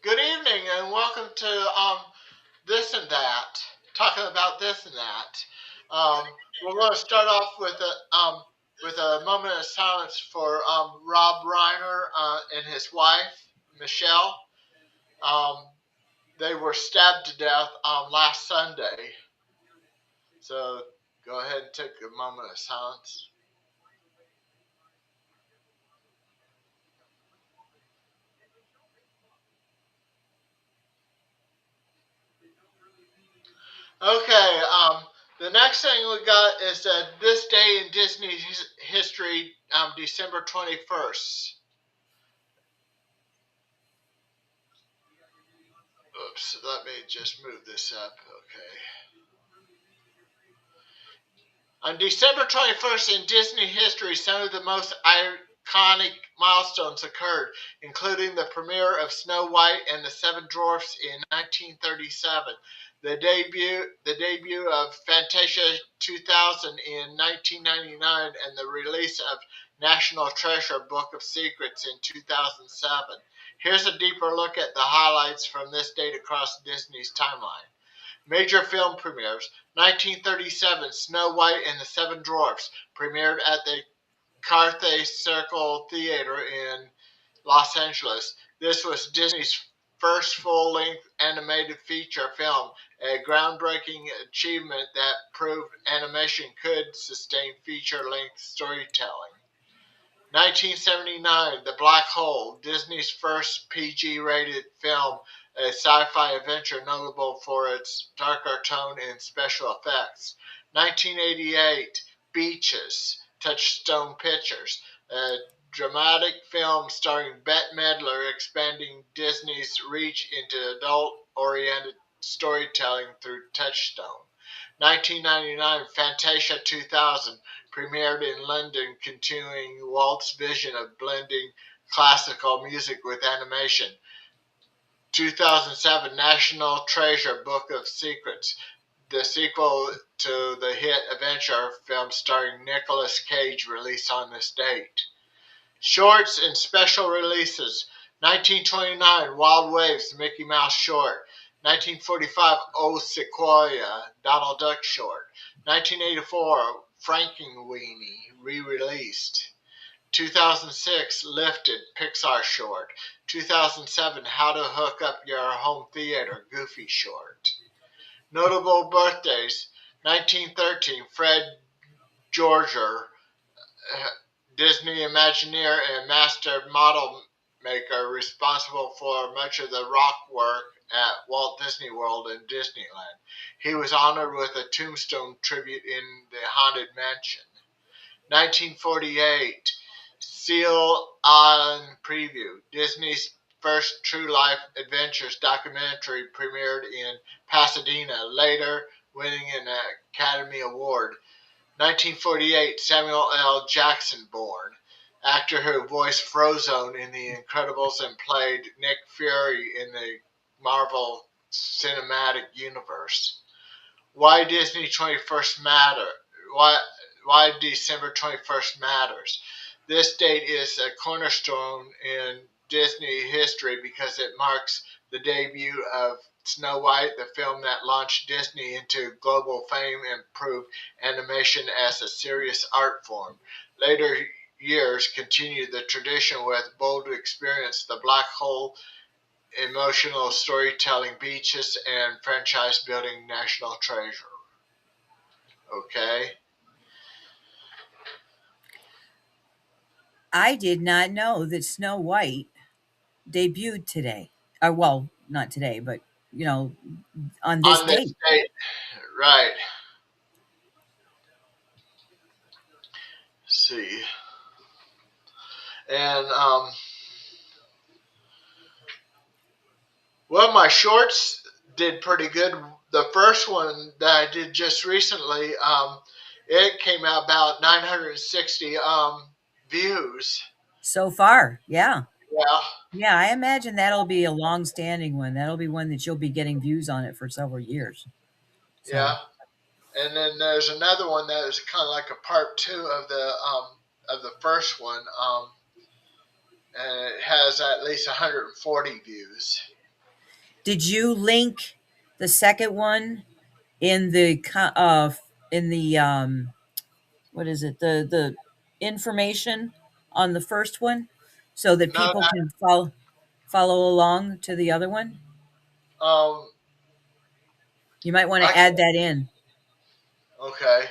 Good evening and welcome to this and that, talking about this and that. We're going to start off with a moment of silence for Rob Reiner and his wife Michelle. Um, they were stabbed to death last Sunday. So go ahead and take a moment of silence. Okay. The next thing we got is this day in Disney history, December 21st. Oops, let me just move this up. Okay. On December 21st in Disney history, some of the most iconic milestones occurred, including the premiere of Snow White and the Seven Dwarfs in 1937, the debut of Fantasia 2000 in 1999, and the release of National Treasure Book of Secrets in 2007. Here's a deeper look at the highlights from this date across Disney's timeline. Major film premieres: 1937, Snow White and the Seven Dwarfs premiered at the Carthay Circle Theater in Los Angeles. This was Disney's first full-length animated feature film, a groundbreaking achievement that proved animation could sustain feature-length storytelling. 1979, The Black Hole, Disney's first PG-rated film, a sci-fi adventure notable for its darker tone and special effects. 1988, Beaches, Touchstone Pictures, a dramatic film starring Bette Midler expanding Disney's reach into adult-oriented storytelling through Touchstone. 1999, Fantasia 2000 premiered in London, continuing Walt's vision of blending classical music with animation. 2007, National Treasure Book of Secrets, the sequel to the hit adventure film starring Nicolas Cage, released on this date. Shorts and special releases: 1929, Wild Waves, Mickey Mouse short. 1945, Oh Sequoia, Donald Duck short. 1984, Frankenweenie, re-released. 2006, Lifted, Pixar short. 2007, How to Hook Up Your Home Theater, Goofy short. Notable birthdays: 1913, Fred Georger, Disney Imagineer and master model maker, responsible for much of the rock work at Walt Disney World and Disneyland. He was honored with a tombstone tribute in the Haunted Mansion. 1948, Seal Island Preview, Disney's first true life adventures documentary, premiered in Pasadena, later winning an Academy Award. 1948, Samuel L. Jackson born, actor who voiced Frozone in The Incredibles and played Nick Fury in the Marvel Cinematic Universe. Why Disney 21st matter? Why why December 21st matters? This date is a cornerstone in Disney history because it marks the debut of Snow White, the film that launched Disney into global fame and proved animation as a serious art form. Later years continued the tradition with Bold Experience, The Black Hole, emotional storytelling, Beaches, and franchise building National Treasure. Okay. I did not know that Snow White debuted today. Or, well, not today, but, you know, on this On this date. date, right. See. And well, my shorts did pretty good. The first one that I did just recently, it came out about 960 views. So far. Yeah. Yeah, Yeah, I imagine that'll be a long-standing one. That'll be one that you'll be getting views on it for several years. yeah. So, And then there's another one that is kind of like a part two of the first one, and it has at least 140 views. Did you link the second one in the in the what is it, the information on the first one, so that No, people can follow along to the other one? um, You might want I to add that in. okay,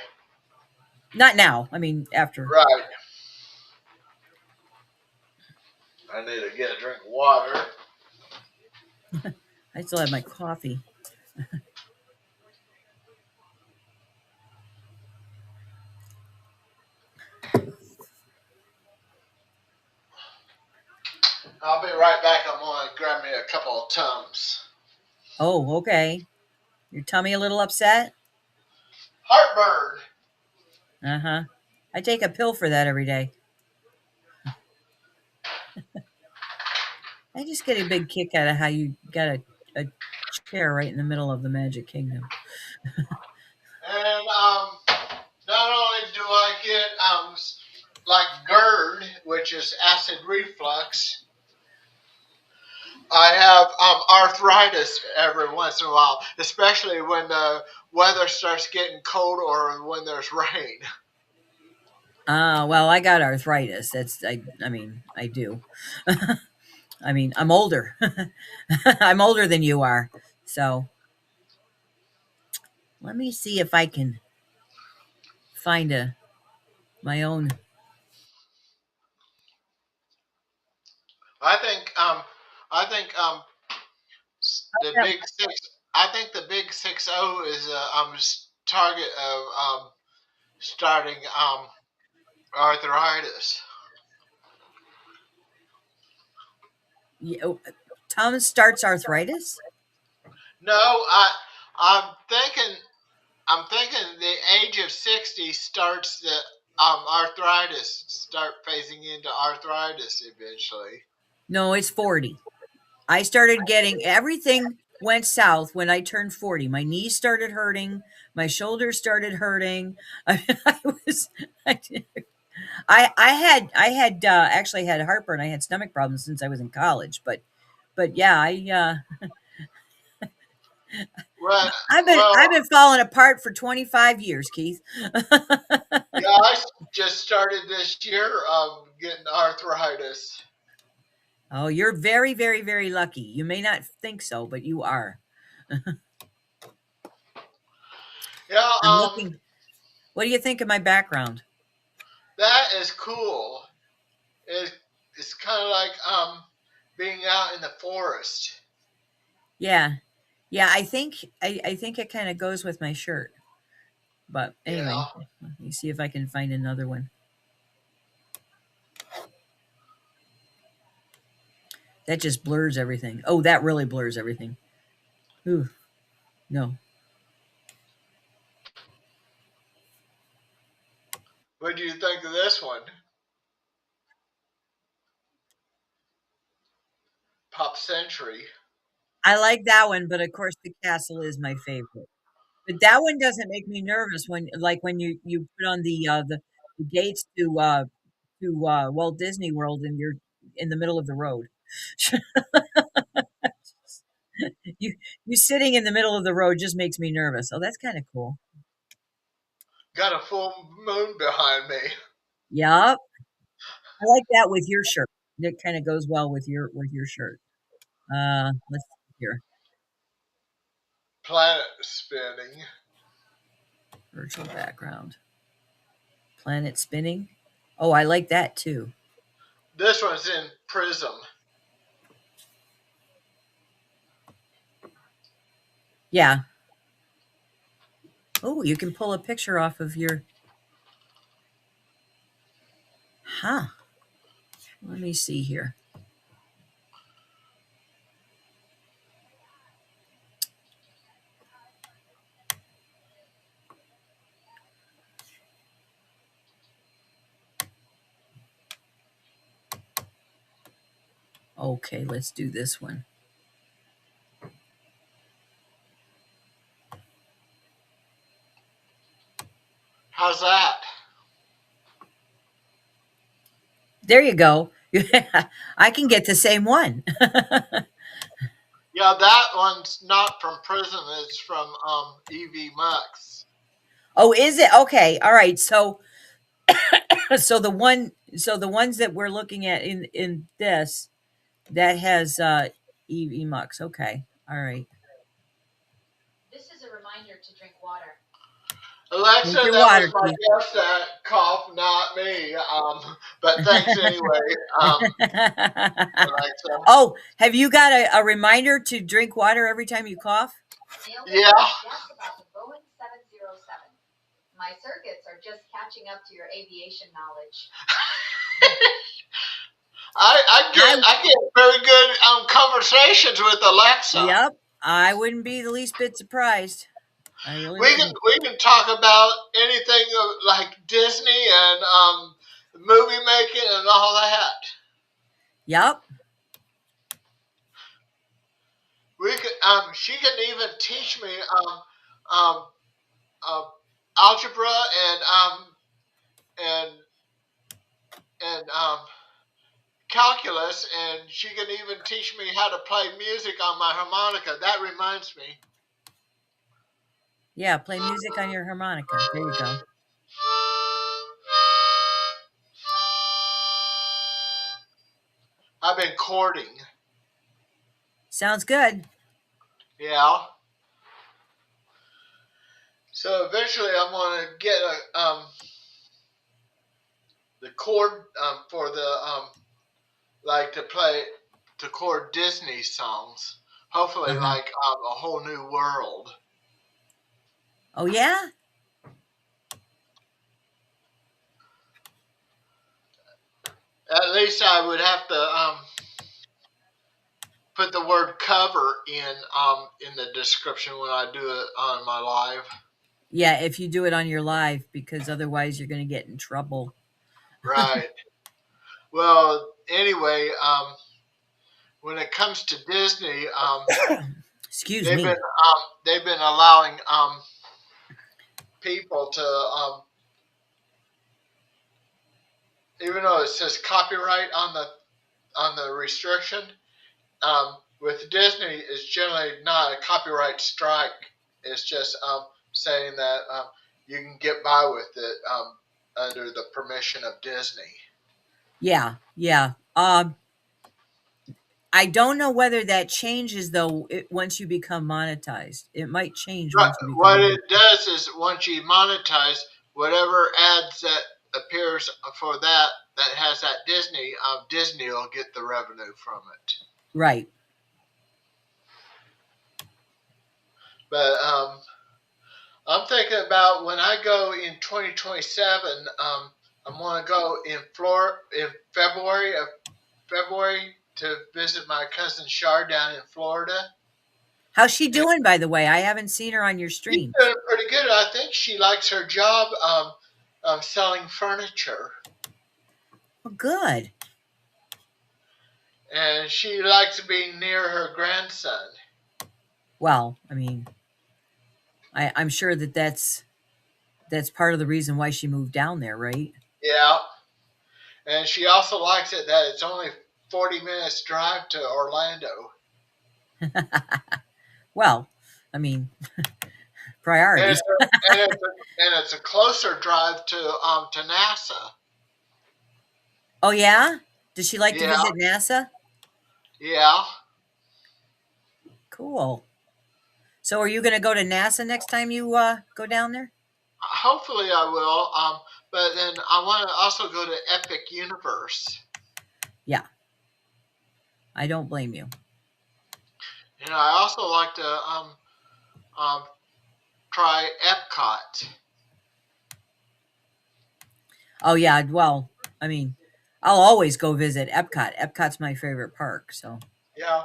Not now. I mean, after. right. I need to get a drink of water. I still have my coffee. I'll be right back. I'm gonna grab me a couple of Tums. Oh, okay. Your tummy a little upset? Heartburn. Uh huh. I take a pill for that every day. I just get a big kick out of how you got a chair right in the middle of the Magic Kingdom. And not only do I get like GERD, which is acid reflux, I have arthritis every once in a while, especially when the weather starts getting cold or when there's rain. Well, I got arthritis. I mean, I do. I mean, I'm older. I'm older than you are. So let me see if I can find my own. I think I think the big six. I think the big 6-0 is target of starting arthritis. Yeah, oh, Tom starts arthritis. No, I'm thinking I'm thinking the age of 60 starts the arthritis start phasing into arthritis eventually. No, it's 40. I started getting everything went south when I turned 40. My knees started hurting. My shoulders started hurting. I was, I, I had actually had heartburn. I had stomach problems since I was in college, but yeah, Well, I've well, been falling apart for 25 years, Keith. yeah, just started this year getting arthritis. Oh, you're very, very, very lucky. You may not think so, but you are. Yeah, I'm looking. What do you think of my background? that is cool. It, it's kind of like being out in the forest. Yeah. Yeah, I think it kind of goes with my shirt. But anyway, Yeah. let me see if I can find another one. That just blurs everything. Oh, that really blurs everything. Ooh, no. What do you think of this one? Pop Century. I like that one, but of course the castle is my favorite. But that one doesn't make me nervous when like when you put on the gates to Walt Disney World and you're in the middle of the road. you you sitting in the middle of the road just makes me nervous. Oh, that's kind of cool. Got a full moon behind me. Yep. I like that with your shirt. It kind of goes well with your shirt. Let's see here. Planet spinning. Virtual background. Planet spinning. Oh, I like that too. This one's in Prism. Yeah. Oh, you can pull a picture off of your. Huh. Let me see here. Okay, let's do this one. How's that? There you go. I can get the same one. Yeah, that one's not from Prism. It's from EV Max. Oh, is it? Okay. All right. So so the ones that we're looking at in this that has EV Mux. Okay. All right. Alexa, Drink your that water, was my Keith. guess that cough, not me. But thanks anyway, Alexa. Oh, have you got a reminder to drink water every time you cough? Yeah, I I get very good conversations with Alexa. Yep. I wouldn't be the least bit surprised. I really wouldn't. We can talk about anything like Disney and movie making and all that. Yep. We could she can even teach me um, um, algebra and and calculus, and she can even teach me how to play music on my harmonica. That reminds me. Yeah, play music on your harmonica. There you go. I've been courting. Sounds good. Yeah. So eventually, I'm gonna get the chord for the like to play to chord Disney songs. Hopefully, Uh-huh. like a whole new world. Oh yeah? At least I would have to put the word cover in the description when I do it on my live. Yeah, if you do it on your live, because otherwise you're gonna get in trouble. Right. Well, anyway, when it comes to Disney, Excuse me. they've been allowing people to even though it says copyright on the restriction, with Disney, it's generally not a copyright strike. It's just saying that you can get by with it under the permission of Disney. Yeah, yeah. I don't know whether that changes though once you become monetized. It might change Right. once you become What it monetized. does is once you monetize whatever ads that appears for that has that Disney, Disney will get the revenue from it. Right. But I'm thinking about when I go in 2027. I'm going to go in Florida in February to visit my cousin Shar down in Florida. How's she And doing, by the way? I haven't seen her on your she's streams. doing pretty good. I think she likes her job selling furniture. Well, good. And she likes being near her grandson. Well, I mean, I'm sure that that's part of the reason why she moved down there, right? Yeah, and she also likes it that it's only 40 minutes drive to Orlando, Well, I mean, and priorities. it's a closer drive to NASA. Oh yeah? Does she like to Yeah, visit NASA? yeah. Cool. So are you going to go to NASA next time you go down there? Hopefully I will. But then I want to also go to Epic Universe. Yeah, I don't blame you. I also like to um try Epcot. Oh yeah, well, I mean, I'll always go visit Epcot. Epcot's my favorite park, so. Yeah,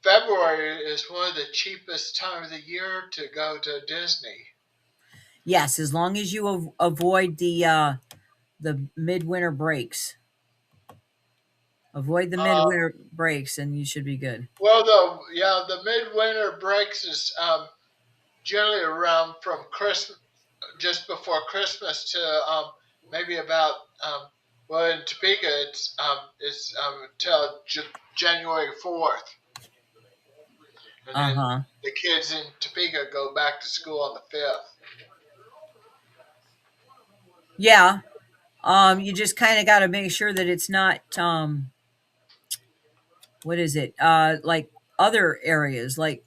February is one of the cheapest time of the year to go to Disney. Yes, as long as you avoid the midwinter breaks. Avoid the Uh, midwinter breaks and you should be good. well, the midwinter breaks is generally around from Christmas, just before Christmas to maybe about well in Topeka it's until January 4th. and then Uh-huh. the kids in Topeka go back to school on the 5th. Yeah. You just kind of got to make sure that it's not what is it? Like other areas, like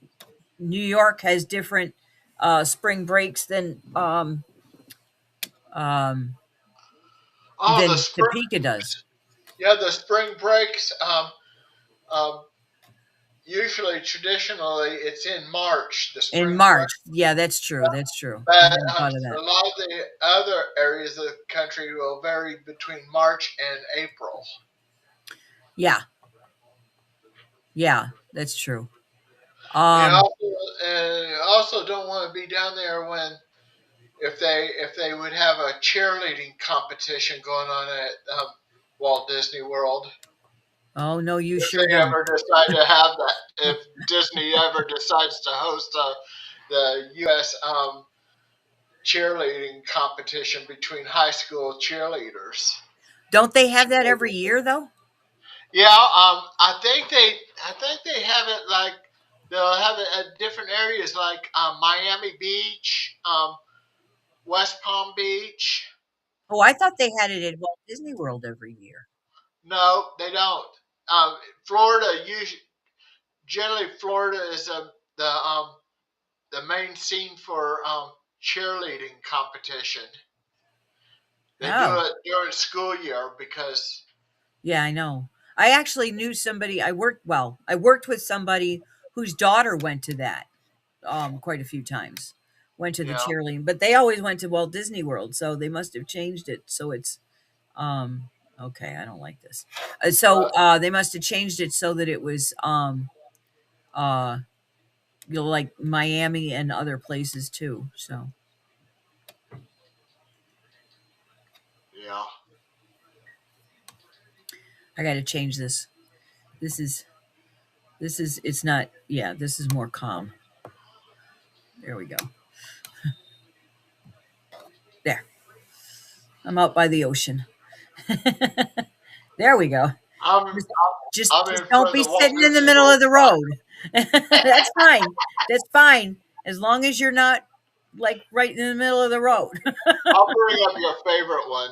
New York has different spring breaks um Oh, the than spring, Topeka does. yeah, the spring breaks. Um, Usually, traditionally, it's in March. The In spring break, March. Yeah, that's true. That's true. I but hadn't thought of that. a lot of the other areas of the country will vary between March and April. Yeah. Yeah, that's true. And Um also don't want to be down there when if they would have a cheerleading competition going on at Walt Disney World. oh no, you If sure they don't. ever decide to have that, if Disney ever decides to host the U.S. Cheerleading competition between high school cheerleaders. Don't they have that every year though? Yeah, I think they have it like they'll have it at different areas like Miami Beach, West Palm Beach. Oh, I thought they had it at Walt Disney World every year. No, they don't. Florida usually generally Florida is the main scene for cheerleading competition. They do Oh. it during school year because Yeah, I know. I actually knew somebody I worked with somebody whose daughter went to that quite a few times. Went to the yeah, cheerleading, but they always went to Walt Disney World, so they must have changed it so it's um okay, I don't like this. but They must have changed it so that it was uh like Miami and other places too. So yeah, I got to change this. This is it's not, yeah, this is more calm. There we go. There. I'm out by the ocean. There we go. I'm Just, I'm just in don't for be the Walt sitting in the Disney middle World of the fun. road. That's fine. That's fine. As long as you're not like right in the middle of the road. I'll bring up your favorite one.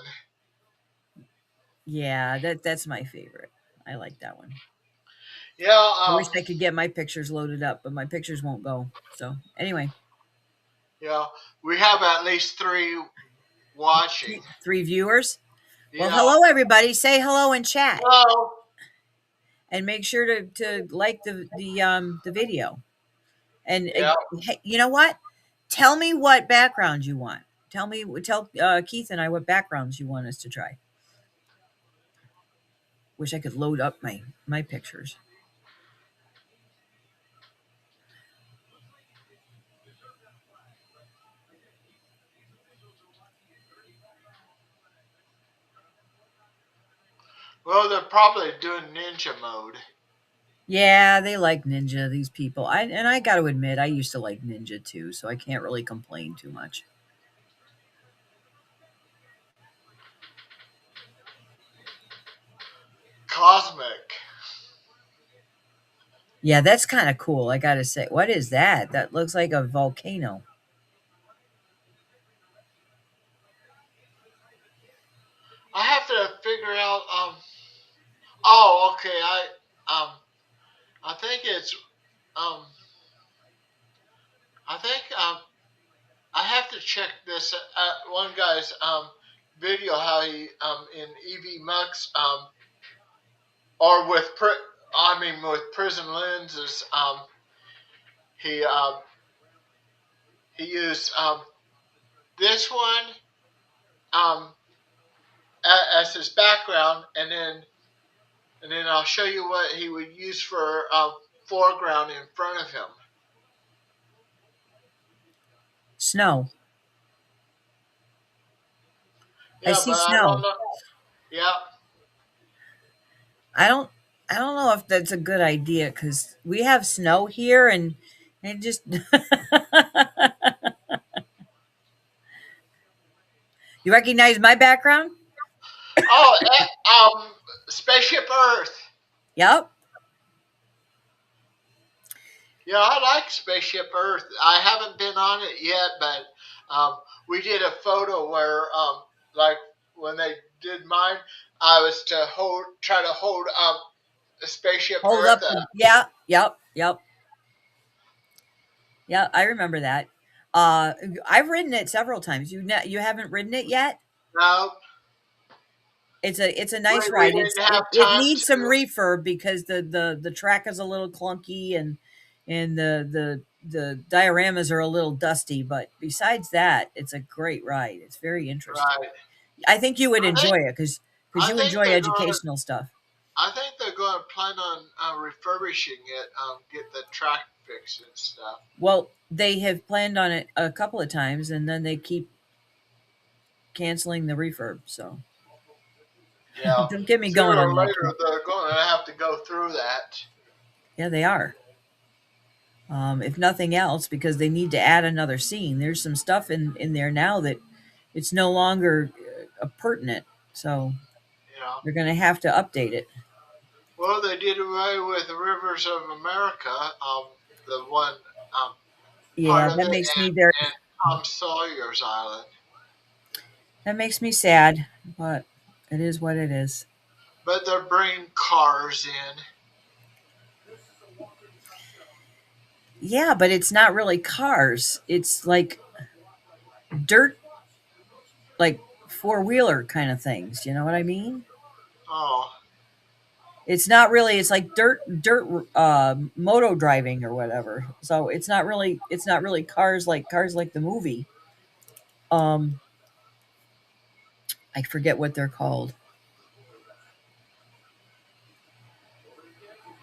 Yeah, that's my favorite. I like that one. Yeah, I wish I could get my pictures loaded up, but my pictures won't go. So anyway, yeah. We have at least three watching. three viewers. Well, Yeah. hello everybody. Say hello in chat Hello. and make sure to like the video. And Yeah. hey, you know what? Tell me what background you want. Tell Keith and I what backgrounds you want us to try. Wish I could load up my pictures. Well, they're probably doing ninja mode. Yeah, they like Ninja. These people. I got to admit, I used to like Ninja too, so I can't really complain too much. Cosmic. Yeah, that's kind of cool. I got to say, what is that? That looks like a volcano. I have to figure out. Oh, okay. Um. I think it's. Um. I think. I have to check this. One guy's video how he in EV Mux or with I mean with prison lenses he he used this one um as his background, and then I'll show you what he would use for foreground in front of him. Snow. I Yeah, see but I don't snow. know. Yeah, I don't I don't know if that's a good idea because we have snow here and just you recognize my background? oh, Spaceship Earth. Yep. Yeah, I like Spaceship Earth. I haven't been on it yet, but we did a photo where, like when they did mine, I was to try to hold Spaceship Hold Earth up up. the yeah, yep, yep. Yeah, I remember that. Uh, I've ridden it several times. You haven't ridden it yet? No, It's a we, nice we ride. didn't have It time needs some to. refurb because the track is a little clunky and the dioramas are a little dusty, but besides that, it's a great ride. It's very interesting. Right. I think you would I think enjoy it because I you think enjoy they're going to. educational stuff. I think they're going to plan on refurbishing it, get the track fixed and stuff. Well, they have planned on it a couple of times, and then they keep canceling the refurb. So Yeah. don't get me Sooner going on or that later, trip. they're going to have to go through that. Yeah, they are. If nothing else, because they need to add another scene. There's some stuff in there now that it's no longer pertinent, so You know. they're going to have to update it. Well, they did away with Rivers of America, the one part Yeah, of that it, makes me very and Tom Sawyer's Island. that makes me sad, but it is what it is. But they're bringing cars in. Yeah, but it's not really cars. It's like dirt, like four-wheeler kind of things. You know what I mean? Oh, It's not really. It's like dirt moto driving or whatever. So it's not really cars like the movie. Um, I forget what they're called.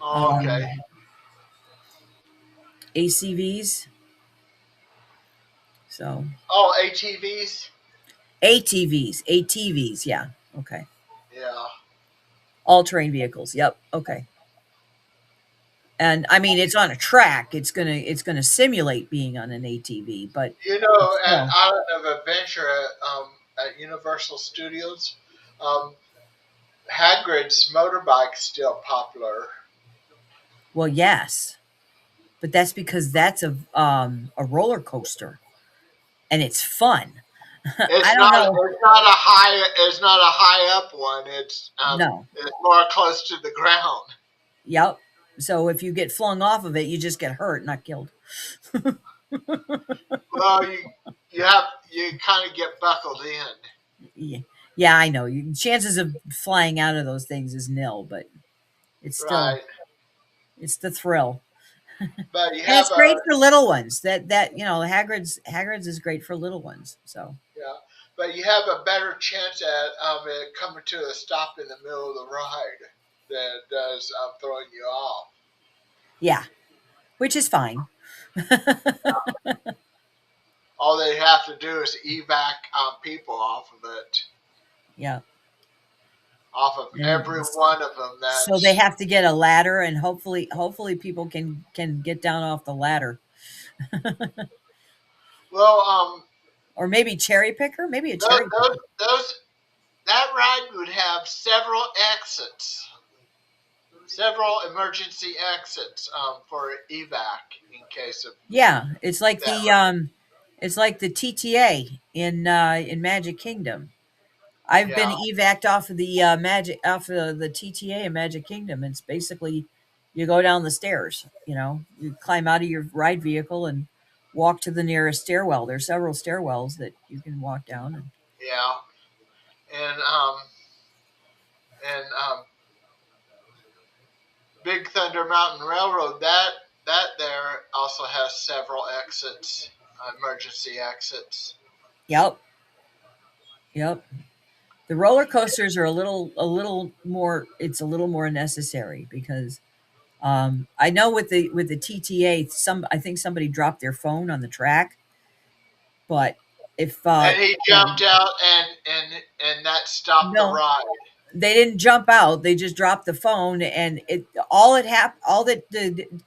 oh okay. Um, ACVs. So Oh, ATVs. ATVs. Yeah. Okay. Yeah. All terrain vehicles. Yep. Okay. And I mean, it's on a track. It's gonna simulate being on an ATV, You but know, at still. Island of Adventure at Universal Studios, um, Hagrid's motorbike's still popular. Well, yes, but that's because that's a roller coaster and it's fun. I It's don't not. know. It's not a high. It's not a high up one. No. It's more close to the ground. Yep. So if you get flung off of it, you just get hurt, not killed. Well, you kind of get buckled in, Yeah, yeah, I know. Chances of flying out of those things is nil, but it's still right? it's the thrill, But you and have it's great a for little ones. Hagrid's is great for little ones. So yeah, but you have a better chance at it coming to a stop in the middle of the ride than it does throwing you off. yeah, which is fine. All they have to do is evac people Yeah, off of every and one of them. so they That's have to get a ladder, and hopefully people can get down off the ladder, well, or maybe cherry picker, maybe a those, cherry those, picker. those that ride would have several emergency exits for evac in case of Yeah, it's like that. the TTA in Magic Kingdom. I've been Yeah, evac'd off of the TTA in Magic Kingdom. It's basically you go down the stairs, you climb out of your ride vehicle and walk to the nearest stairwell. There's several stairwells that you can walk down and yeah, and Big Thunder Mountain Railroad. That there also has several exits, emergency exits. yep, yep. The roller coasters are a little more it's a little more necessary because I know with the TTA I think somebody dropped their phone on the track, but if And he jumped out, and that stopped the no, ride. they didn't jump out. They just dropped the phone, and all that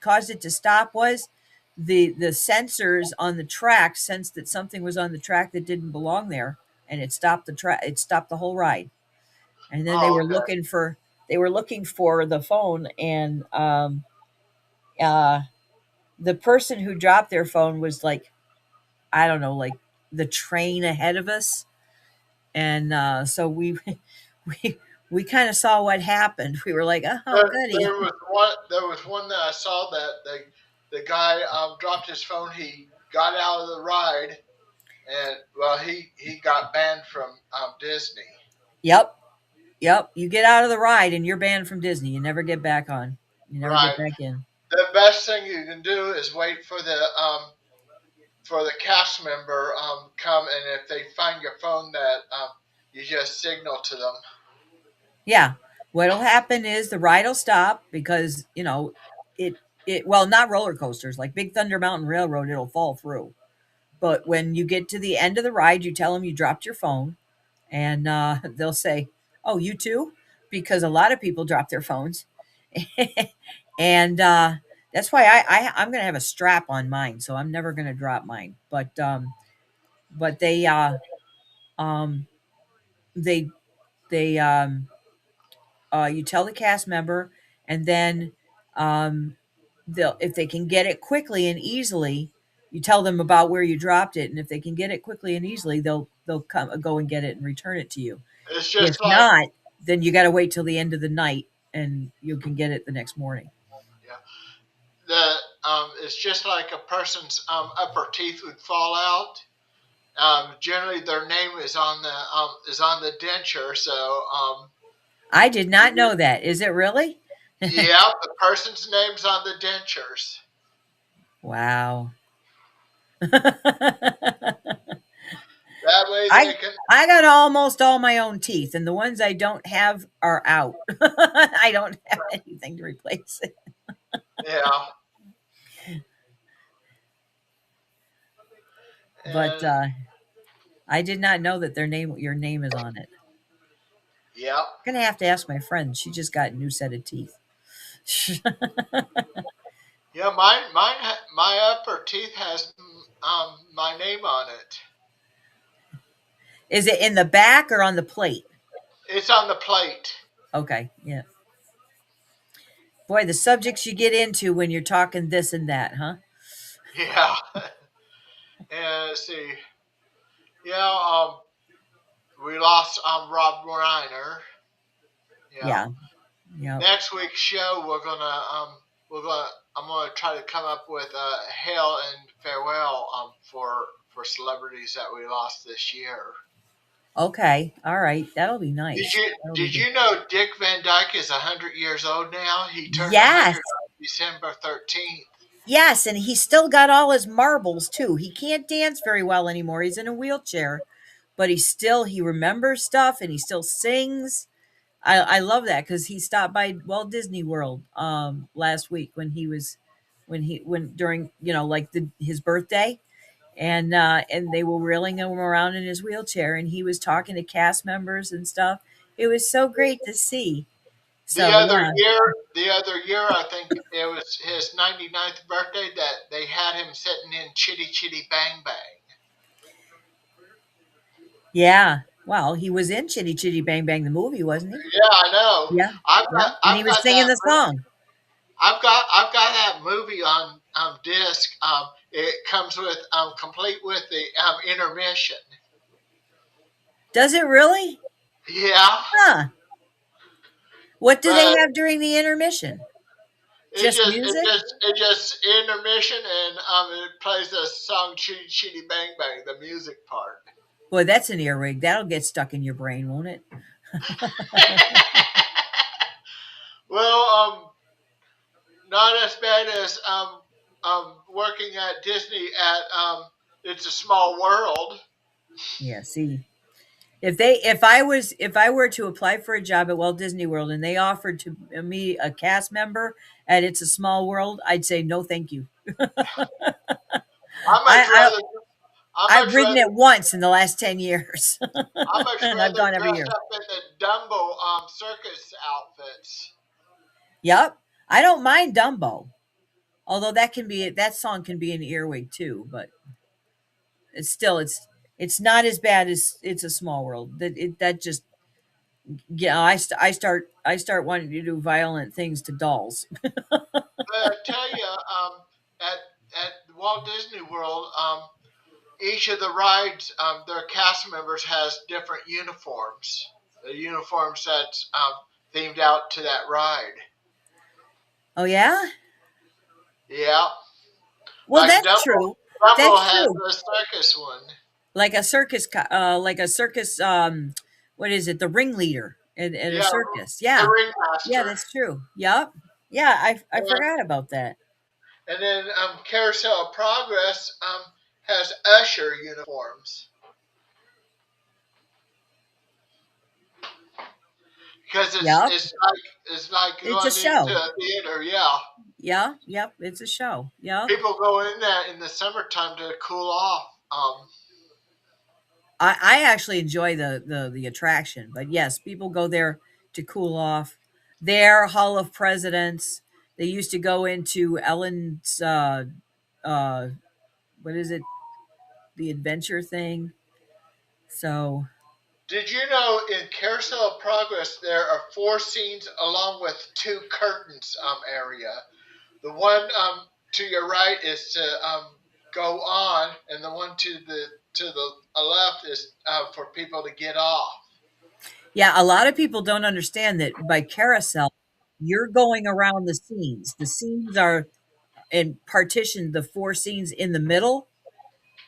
caused it to stop was the sensors on the track sensed that something was on the track that didn't belong there, and it stopped the track. It stopped the whole ride. And then Oh, okay. they were looking for the phone, and uh, the person who dropped their phone was like, I don't know, like the train ahead of us, and so we we we kind of saw what happened. We were like, oh, There goody. was one. There was one that I saw that the guy dropped his phone. He got out of the ride, and well, he got banned from Disney. Yep, yep. You get out of the ride and you're banned from Disney. You never get back on. You never get Right. back in. The best thing you can do is wait for the cast member come, and if they find your phone, that you just signal to them. Yeah. What'll happen is the ride will stop because, well, not roller coasters, like Big Thunder Mountain Railroad, it'll fall through. But when you get to the end of the ride, you tell them you dropped your phone, and they'll say, "Oh, you too?" Because a lot of people drop their phones, and that's why I'm going to have a strap on mine, so I'm never going to drop mine. But um, they they you tell the cast member, and then um, they'll, if they can get it quickly and easily, you tell them about where you dropped it, and if they can get it quickly and easily, they'll come go and get it and return it to you. It's If just like not, then you got to wait till the end of the night, and you can get it the next morning. yeah, the it's just like a person's upper teeth would fall out. Generally, their name is on the denture. So I did not know that. Is it really? yeah, the person's name's on the dentures. Wow. That way I they can. I got almost all my own teeth, and the ones I don't have are out. I don't have anything to replace it. Yeah, But and I did not know that your name is on it. yeah, I'm gonna have to ask my friend. She just got a new set of teeth. yeah. My upper teeth has my name on it. Is it in the back or on the plate? It's on the plate. Okay, yeah. Boy, the subjects you get into when you're talking this and that, huh? Yeah, and let's see. Yeah, we lost Rob Reiner. Yeah. Yeah, yeah. Next week's show, we're gonna I'm gonna try to come up with a hail and farewell for celebrities that we lost this year. Okay, all right. That'll be nice. That'll be Did good. you know Dick Van Dyke is 100 years old now? He turned Yes, 100 on December 13th. yes, and he's still got all his marbles too. He can't dance very well anymore. He's in a wheelchair, but he remembers stuff and he still sings. I love that because he stopped by Walt Disney World last week when during like his birthday, and they were reeling him around in his wheelchair, and he was talking to cast members and stuff. It was so great to see. So yeah, The other year, I think it was his 99th birthday that they had him sitting in Chitty Chitty Bang Bang. yeah. Well, he was in Chitty Chitty Bang Bang the movie, wasn't he? Yeah, I know. Yeah, yeah. And he was singing the song. I've got that movie on disc. It comes with complete with the intermission. Does it really? Yeah, Huh. What do they but have during the intermission? Just music? it just intermission, and it plays the song Chitty Chitty Bang Bang, the music part. Boy, that's an earwig. That'll get stuck in your brain, won't it? Well, not as bad as working at Disney at It's a Small World. Yeah, see. If I were to apply for a job at Walt Disney World and they offered to me a cast member at It's a Small World, I'd say no, thank you. I much I, rather I I've much ridden rather it once in the last 10 years, I much and I've rather gone every dress year. up in the Dumbo circus outfits. Yep, I don't mind Dumbo, although that song can be an earwig too. But it's not as bad as It's a Small World. That just yeah, I start wanting to do violent things to dolls. But I tell you, at Walt Disney World, each of the rides, their cast members has different uniforms. The uniforms that's themed out to that ride. Oh yeah? Yeah, Well, like that's Dumbo. true. Dumbo That's has true. the circus one. Like a circus, what is it? The ringleader at a Yeah, circus. the Yeah. Yeah, ringmaster. that's true. Yep. Yeah, I And, forgot about that. and then Carousel of Progress has usher uniforms because Yep. it's like It's a going into show. a theater. Yeah, Yeah, yep, it's a show. Yep. people go in that in the summertime to cool off. I actually enjoy the attraction, but yes, people go there to cool off. Their Hall of Presidents. They used to go into Ellen's uh what is it? The adventure thing. So Did you know in Carousel of Progress there are four scenes along with two curtains area? The one to your right is to go on, and the one to the left is for people to get off. yeah, a lot of people don't understand that by carousel, you're going around the scenes. The scenes are and partitioned the four scenes in the middle,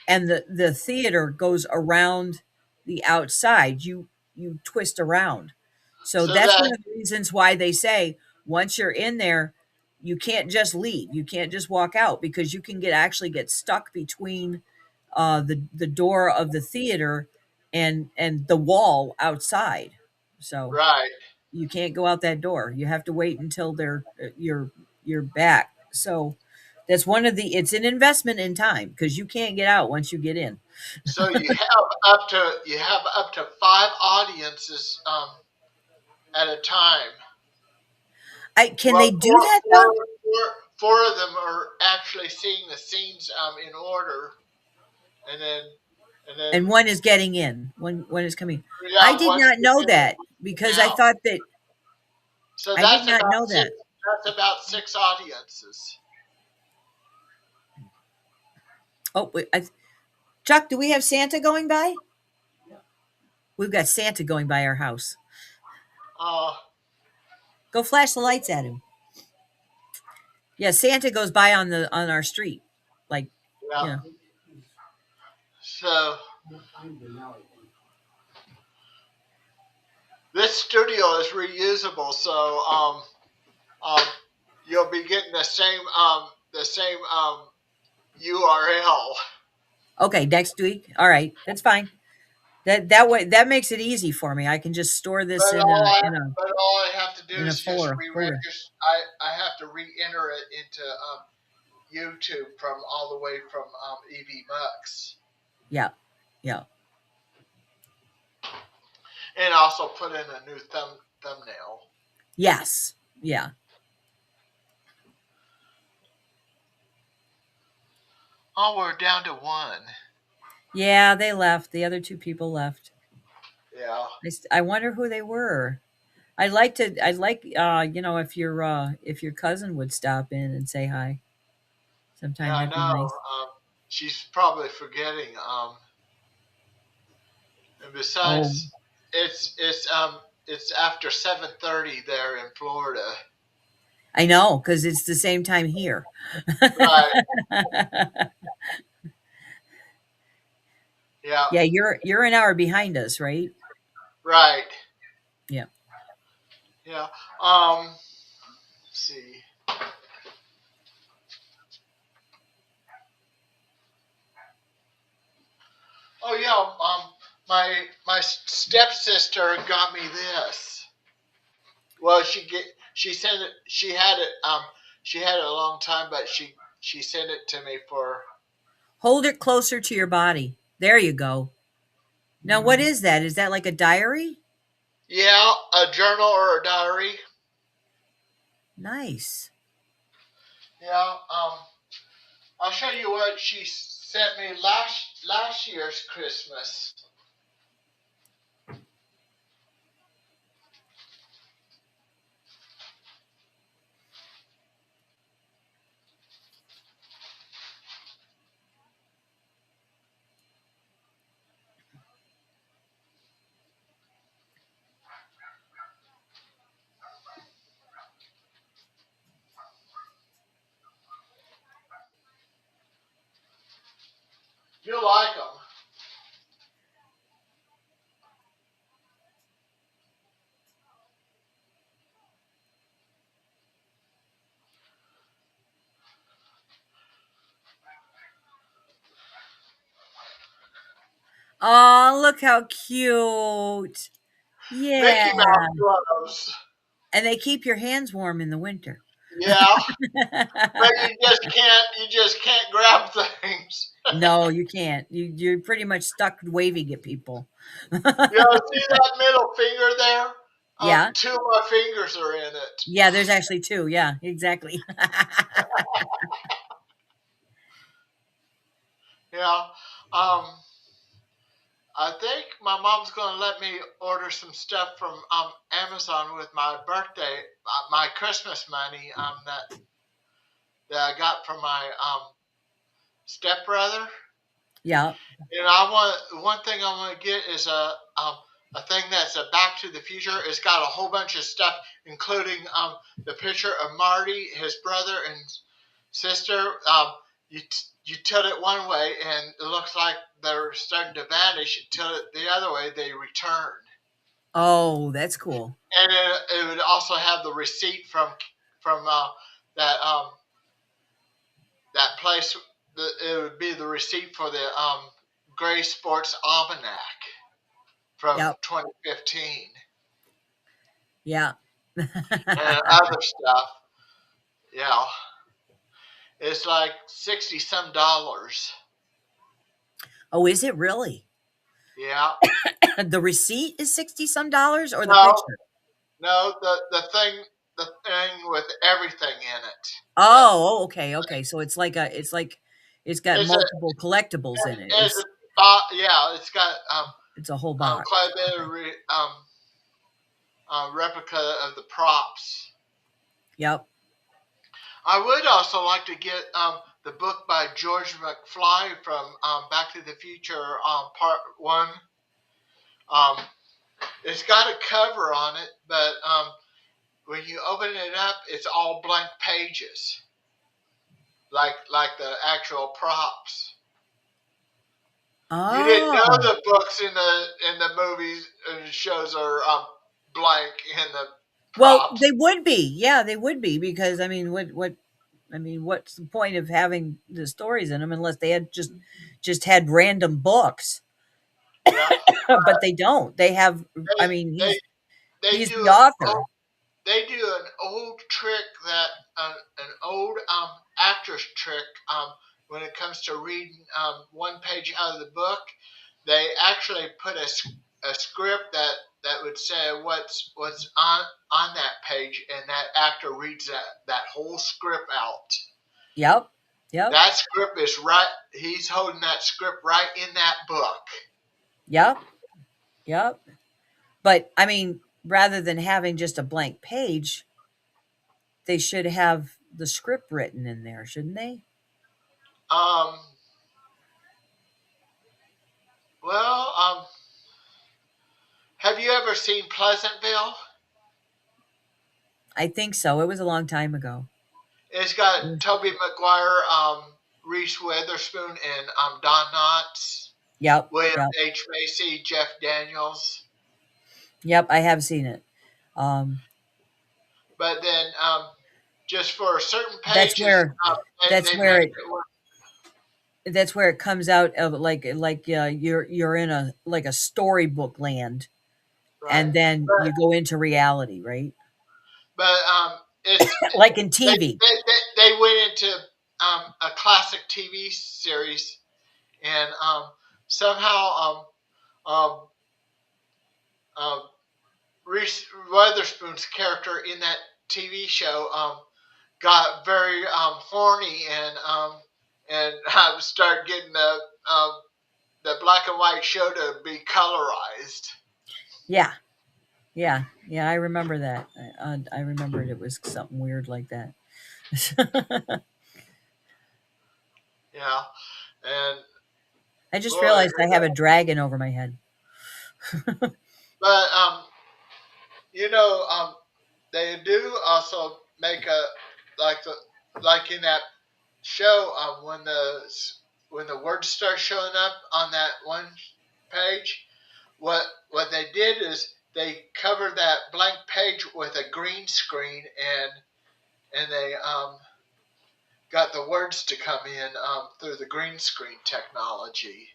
and the theater goes around the outside. You twist around. So So that's that one of the reasons why they say once you're in there, you can't just leave. You can't just walk out because you can get stuck between the door of the theater and the wall outside. So right. you can't go out that door. You have to wait until you're back. So that's one of the it's an investment in time because you can't get out once you get in. So you have up to five audiences at a time. I can Well, they do that though? four of them are actually seeing the scenes in order, and then and then And one is getting in. One is coming. I yeah, did one's not know getting that because I out. thought that So I did not know that. That's about six audiences. Oh, Chuck, do we have Santa going by? We've got Santa going by our house. Uh, Go flash the lights at him. Yeah, Santa goes by on our street. Like, yeah. you know. So this studio is reusable. So um, you'll be getting the same URL. Okay, next week. All right, that's fine. That way that makes it easy for me. I can just store this But all I have to do in a is just folder. re-register. I have to re-enter it into YouTube from all the way from EV Mux, Yeah. Yeah. and also put in a new thumbnail. Yes. Yeah. Oh, we're down to one. Yeah, they left. The other two people left. Yeah. I wonder who they were. I'd like if your cousin would stop in and say hi Yeah, sometime, I that'd be know. nice. She's probably forgetting. And Oh, besides, it's after 7:30 there in Florida. I know, because it's the same time here. Right. Yeah. Yeah, you're an hour behind us, right? Right. Yeah. Yeah. Let's see. Oh yeah. My stepsister got me this. Well, she sent it. She had it a long time, but she sent it to me for. Hold it closer to your body. There you go. Now, what is that? Is that like a diary? Yeah, a journal or a diary. Nice. Yeah. I'll show you what she sent me last year's Christmas. Oh, look how cute. Yeah. Mickey Mouse gloves. And they keep your hands warm in the winter. Yeah, but you just can't grab things. No, you can't. You're pretty much stuck waving at people. You know, see that middle finger there? Yeah. Two of my fingers are in it. Yeah, there's actually 2. Yeah, exactly. Yeah. Um, I think my mom's gonna let me order some stuff from Amazon with my birthday, my Christmas money that I got from my stepbrother. Yeah. And I want one thing I want to get is a thing that's a Back to the Future. It's got a whole bunch of stuff, including the picture of Marty, his brother and sister. You tilt it one way, and it looks like they're starting to vanish. You tilt it the other way, they return. Oh, that's cool. And it would also have the receipt from that that place. It would be the receipt for the Gray Sports Almanac from Yep. 2015 Yeah. and other stuff. Yeah, it's like 60 some dollars. Oh, is it really? Yeah, The receipt is 60 some dollars or the no, picture? no, the thing with everything in it. That Oh, okay, okay. So it's got it's a multiple collectibles in it. it's a It's yeah, it's got it's a whole box. quite a bit of replica of the props. Yep. I would also like to get the book by George McFly from Back to the Future Part One. Um, it's got a cover on it, but when you open it up, it's all blank pages, like the actual props. You didn't know Oh. the books in the movies and shows are blank in the Well, props. they would be. Yeah, they would be because I mean, what's the point of having the stories in them unless they had just had random books? Yeah, But they don't. They have they I mean, they they he's do the an author. they do an old trick that an old actress trick when it comes to reading one page out of the book. They actually put a script that would say what's on that page, and that actor reads that whole script out. Yep. Yep. That script is right. He's holding that script right in that book. Yep. Yep. But I mean, rather than having just a blank page, they should have the script written in there, shouldn't they? Um, well, have you ever seen Pleasantville? I think so. It was a long time ago. It's got Mm. Toby Maguire, Reese Witherspoon, and Don Knotts, Yep. William Yep. H. Macy, Jeff Daniels. Yep. I have seen it. Um, But then, just for certain that's pages, where they that's make where it it work. that's where it comes out of you're in a like a storybook land, Right. and then But you go into reality, right? but it's Like in they, TV. they went into a classic TV series, and somehow um, um, Reese Witherspoon's character in that TV show got very horny and started getting the black and white show to be colorized. Yeah. Yeah. Yeah. I remember that. I remembered it was something weird like that. Yeah, and I just boy, realized I have a dragon over my head. but you know, they do also make a like the like in that show when the words start showing up on that one page. What they did is they covered that blank page with a green screen and they got the words to come in through the green screen technology.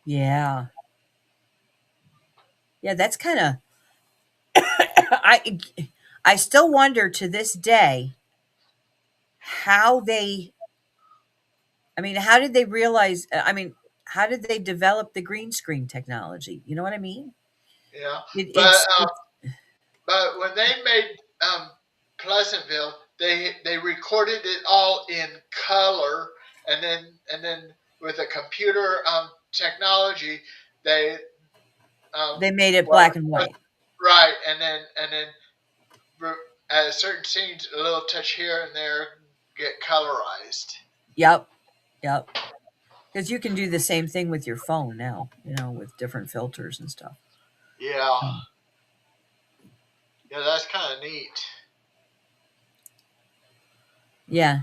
Yeah. Yeah, that's kind of I I still wonder to this day how they I mean, how did they realize I mean, how did they develop the green screen technology? You know what I mean? Yeah, It, but it's when they made Pleasantville, they recorded it all in color, and then with a computer technology, they they made it well, black and but- white. right, and then at certain scenes, a little touch here and there get colorized. Yep. Yep. Because you can do the same thing with your phone now, with different filters and stuff. Yeah, Um, yeah, that's kind of neat. yeah.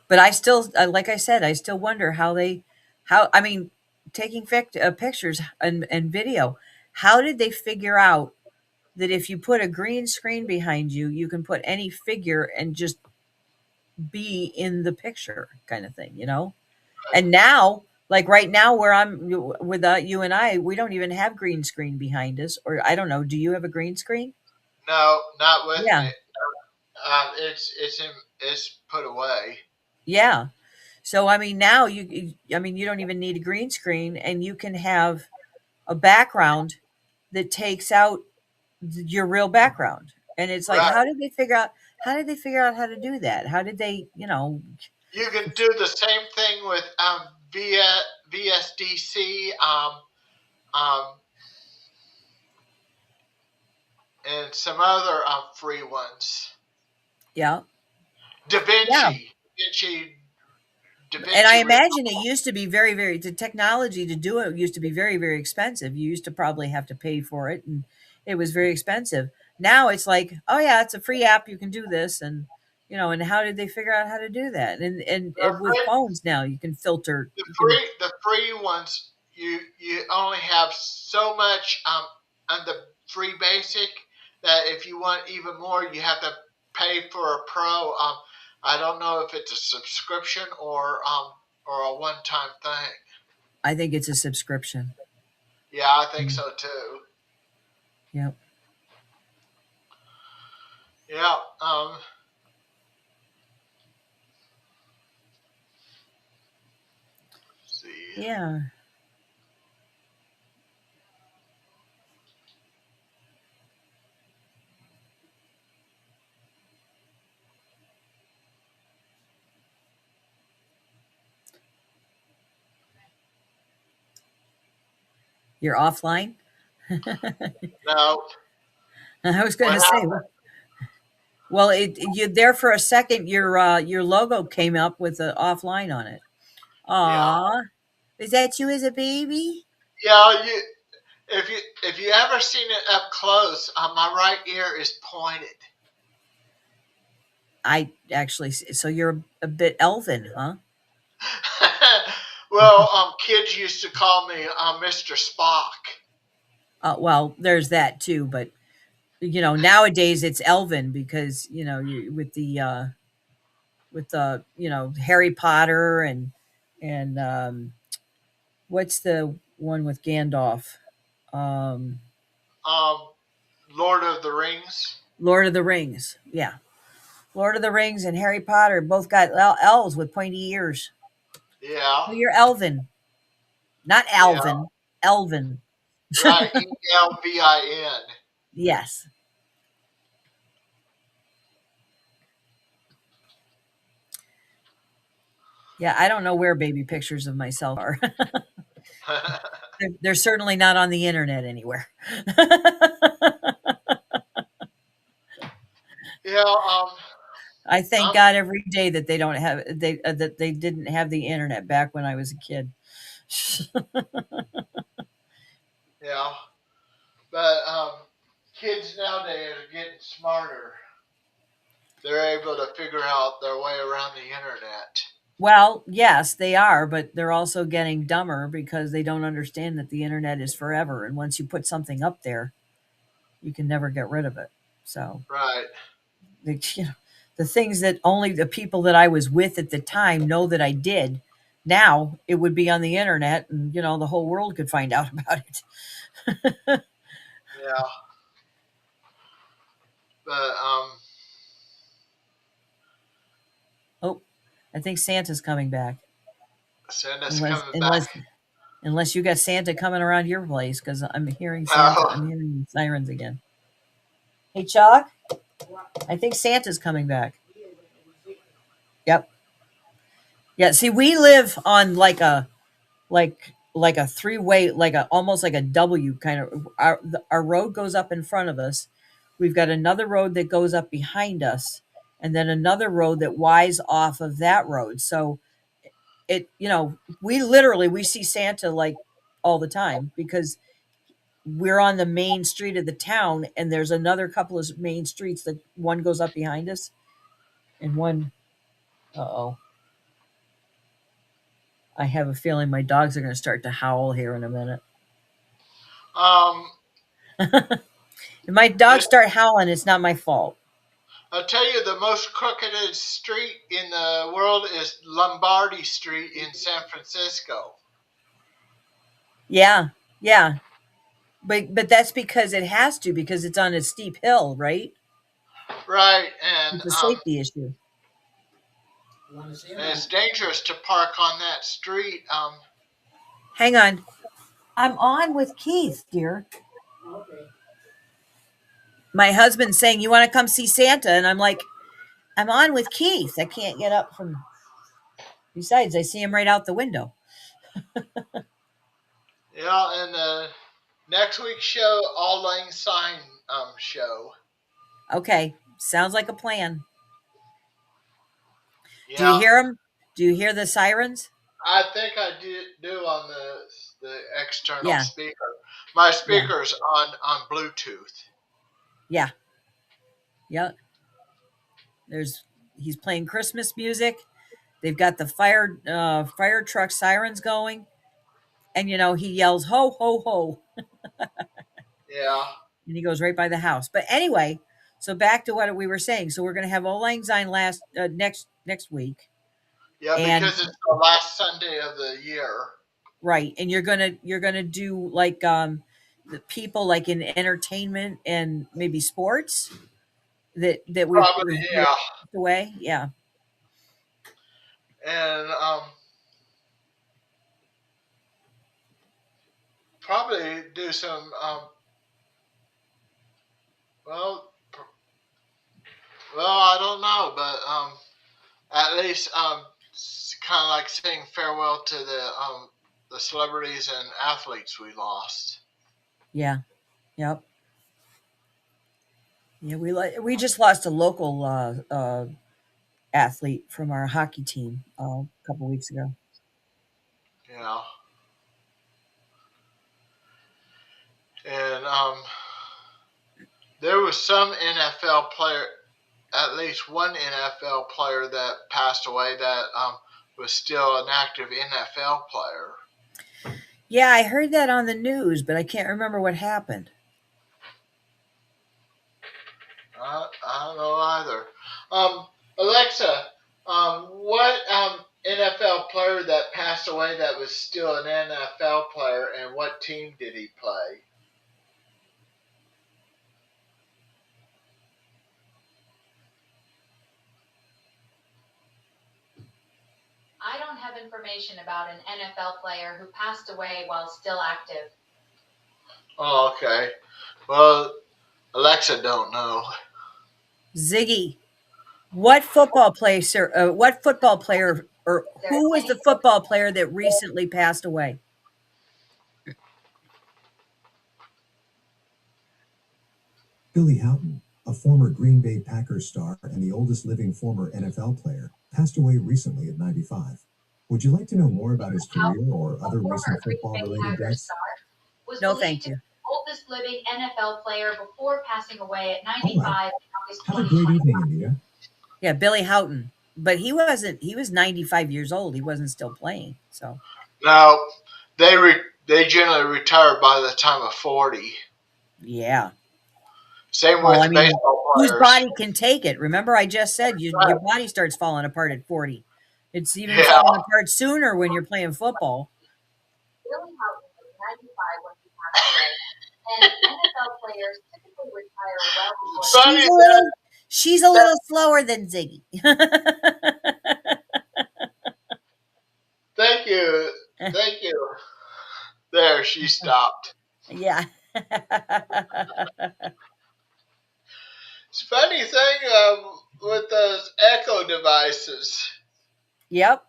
But I still, like I said, I still wonder I mean, taking pictures and video, how did they figure out that if you put a green screen behind you, you can put any figure and just be in the picture kind of thing, you know? And now, like right now, where with you and I, we don't even have green screen behind us. Or I don't know. Do you have a green screen? No, not with Yeah. me. It's put away. Yeah. So I mean, now I mean, you don't even need a green screen, and you can have a background that takes out your real background. And it's like, Right. how did they figure out how to do that? How did they, You can do the same thing with VSDC, um, and some other free ones. yeah, Da yeah. Vinci, DaVinci, And I DaVinci imagine it Resolve. used to be the technology to do it used to be very, very expensive. You used to probably have to pay for it, and it was very expensive. Now it's like, oh yeah, it's a free app. You can do this, and how did they figure out how to do that? And The with phones now, you can filter. the You can. free ones, you only have so much on the free basic that if you want even more, you have to pay for a pro. I don't know if it's a subscription or a one time thing. I think it's a subscription. Yeah, I think Mm, so too. yep. Yeah. Let's see. Yeah. You're offline. No. I was going What to say, happened? well, you there for a second. Your logo came up with the offline on it. Yeah. Aw, is that you as a baby? Yeah. If you ever seen it up close, my right ear is pointed. I actually, so you're a bit elven, huh? Well, kids used to call me Mr. Spock. Well, there's that too, but nowadays it's elven because you with the Harry Potter and what's the one with Gandalf? Um, Um, Lord of the Rings. Lord of the Rings. Yeah, Lord of the Rings and Harry Potter both got elves with pointy ears. Yeah, So you're elven, not yeah, Alvin, elven. right. Elvin. Yes. Yeah, I don't know where baby pictures of myself are. They're certainly not on the internet anywhere. Yeah. I thank Um. God every day that they didn't have the internet back when I was a kid. Yeah. But kids nowadays are getting smarter. They're able to figure out their way around the internet. Well, yes, they are, but they're also getting dumber because they don't understand that the internet is forever, and once you put something up there, you can never get rid of it. So, Right. the, you know, the things that only the people that I was with at the time know that I did, Now it would be on the internet, and the whole world could find out about it. Yeah, but Oh, I think Santa's coming back. Santa's Unless coming back. unless unless you got Santa coming around your place, because I'm hearing Santa. No. I'm hearing sirens again. Hey, Chuck, I think Santa's coming back. Yep. Yeah. See, we live on like a three-way, like a almost like a W kind of. Our road goes up in front of us. We've got another road that goes up behind us, and then another road that wides off of that road. So we see Santa like all the time because we're on the main street of the town, and there's another couple of main streets that one goes up behind us, and one. Uh-oh. I have a feeling my dogs are going to start to howl here in a minute. Um, If my dogs this, start howling, it's not my fault. I'll tell you, the most crookedest street in the world is Lombardy Street in San Francisco. Yeah, yeah, but that's because it has to, because it's on a steep hill, right? Right, and It's a safety issue. it's dangerous to park on that street. Hang on, I'm on with Keith, dear. My husband's saying, "You want to come see Santa?" And I'm like, "I'm on with Keith. I can't get up from." Besides, I see him right out the window. Yeah, and next week's show, All Lang Syne show. Okay, sounds like a plan. Do you Yeah, hear him? Do you hear the sirens? I think I do on the external Yeah, speaker. My yeah, speaker's on Bluetooth. yeah, yeah. There's He's playing Christmas music. They've got the fire truck sirens going, and he yells "ho ho ho," Yeah, and he goes right by the house. But anyway, so back to what we were saying. So we're going to have Old Lang Syne next week, yeah, and because it's the last Sunday of the year. right, and you're gonna do like the people like in entertainment and maybe sports that Probably, we've yeah, passed away. Yeah, and probably do some well, well, I don't know, but at least kind of like saying farewell to the celebrities and athletes we lost. yeah, yep. Yeah, we just lost a local athlete from our hockey team a couple weeks ago. You know, and there was some NFL player, at least one NFL player that passed away that was still an active NFL player. Yeah, I heard that on the news, but I can't remember what happened. I don't know either. Alexa, what NFL player that passed away that was still an NFL player, and what team did he play? I don't have information about an NFL player who passed away while still active. Oh, okay. Well, Alexa don't know. Ziggy, what football player or There who was any the football player that recently passed away? Billy Houghton, a former Green Bay Packers star and the oldest living former NFL player, passed away recently at 95. Would you like to know more about his how career or a other former recent Green football Bay related Packers deaths? star was No, believed thank to be you. the oldest living NFL player before passing away at All right. 95 in August Have a great 2020. evening, Anita. Yeah, Billy Houghton. But he was 95 years old. He wasn't still playing. So, Now, they generally retire by the time of 40. yeah. Same Well, I with mean, baseball whose players. body can take it? Remember I just said your Right. body starts falling apart at 40. It's even Yeah. falling apart sooner when you're playing football. Billy Houghton was 95 when he passed away, and NFL players typically retire well before their Funny She's a that, little she's a that little slower than Ziggy. thank you. Thank you. There, she stopped. Yeah. It's a funny thing with those echo devices. Yep.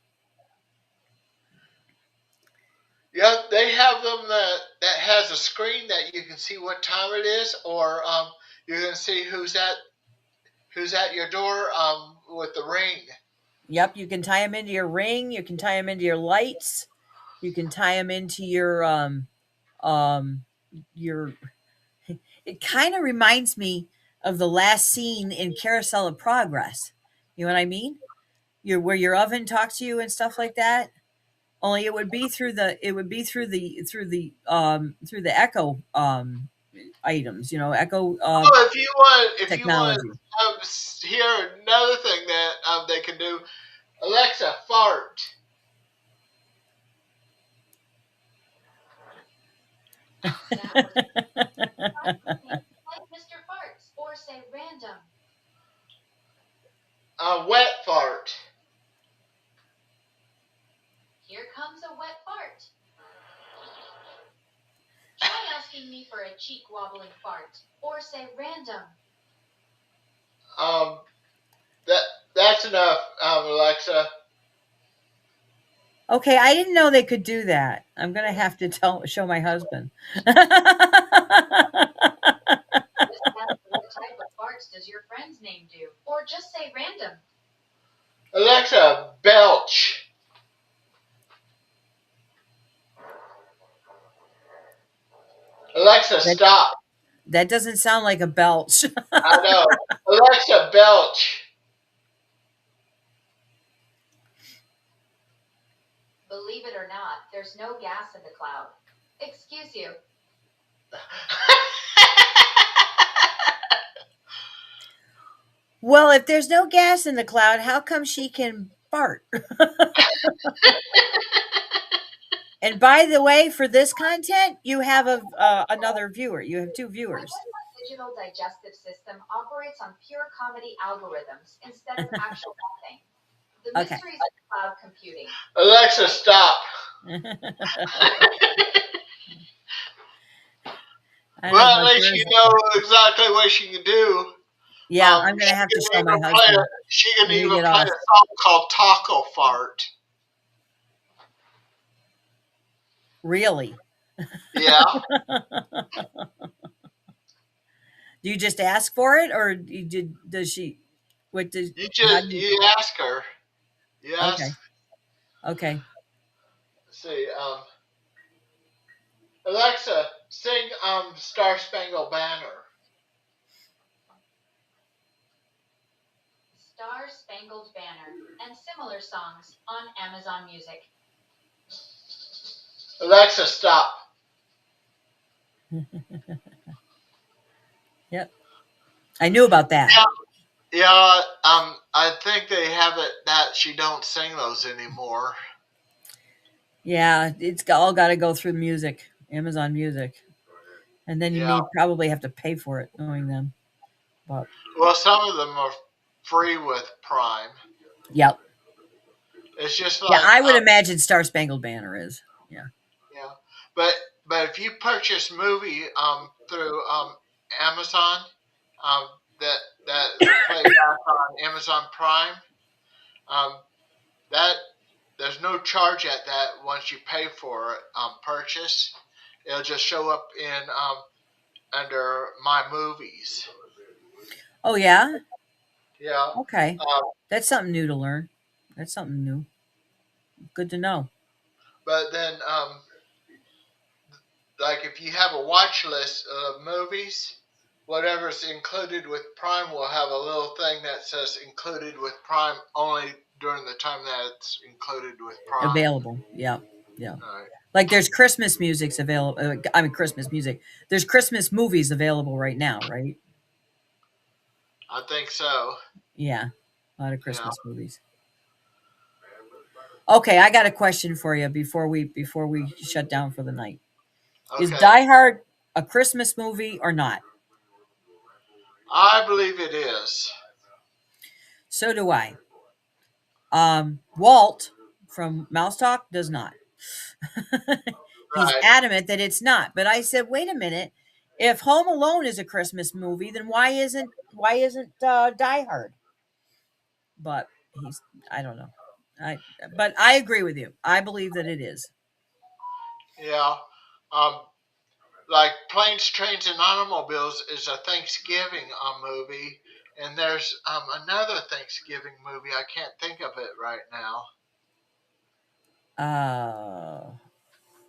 Yeah, they have them that has a screen that you can see what time it is, or you can see who's at your door with the ring. Yep, you can tie them into your ring, you can tie them into your lights, you can tie them into um your it kind of reminds me of the last scene in Carousel of Progress. You know what I mean? Where your oven talks to you and stuff like that. Only it would be through the echo items, echo Oh, if you want technology. to hear another thing that they can do, Alexa, fart. that was like Mr. Farts or say random. Wet fart. Here comes a wet fart. Try asking me for a cheek wobbling fart or say random. Um, that that's enough, Alexa. Okay, I didn't know they could do that. I'm gonna have to show my husband. Just ask what type of farts does your friend's name do or just say random. Alexa, belch. Alexa, that stop. that doesn't sound like a belch. I know. Alexa, belch. Believe it or not, there's no gas in the cloud. Excuse you. Well, if there's no gas in the cloud, how come she can fart? And by the way, for this content, you have another viewer. You have two My viewers. digital digestive system operates on pure comedy algorithms instead of actual nothing. The Okay. mysteries of cloud computing. Alexa, stop. I don't know Well, at about least yours. you know exactly what she can do. Yeah, I'm gonna have to show my husband She can when we even get play a off. song called Taco Fart. Really? Yeah, Do you just ask for it, or does she? What does? How do you? you ask her. You ask. Okay. Okay. Let's see. Alexa, sing Star Spangled Banner. Star Spangled Banner and similar songs on Amazon Music. Alexa, stop. Yep. I knew about that. Yeah, yeah. I think they have it that she don't sing those anymore. Yeah, it's all got to go through music, Amazon Music, and then you Yeah. may probably have to pay for it, knowing them. But Well, some of them are free with Prime. yep. It's just Yeah, like I would imagine Star Spangled Banner is. Yeah. yeah, but if you purchase movie through Amazon, um that play back on Amazon Prime, um that there's no charge at that once you pay for it purchase. It'll just show up in under my movies. Oh yeah. Yeah. Okay. Um, That's something new to learn. That's something new. Good to know. but then like if you have a watch list of movies, whatever's included with Prime will have a little thing that says included with Prime only during the time that it's included with Prime. Available. Yeah. Yeah. All right. Like there's Christmas music's available. I mean, Christmas music. There's Christmas movies available right now, right? I think so. Yeah. A lot of Yeah. Christmas movies. Okay, I got a question for you before we shut down for the night. Is Okay, Die Hard a Christmas movie or not? I believe it is. So do I. Walt from Mouse Talk does not. He's Right. adamant that it's not. But I said, wait a minute. If Home Alone is a Christmas movie, then why isn't Die Hard? But he's I don't know. I but I agree with you. I believe that it is. Yeah. Um, like Planes, Trains, and Automobiles is a Thanksgiving movie, and there's another Thanksgiving movie. I can't think of it right now. Uh,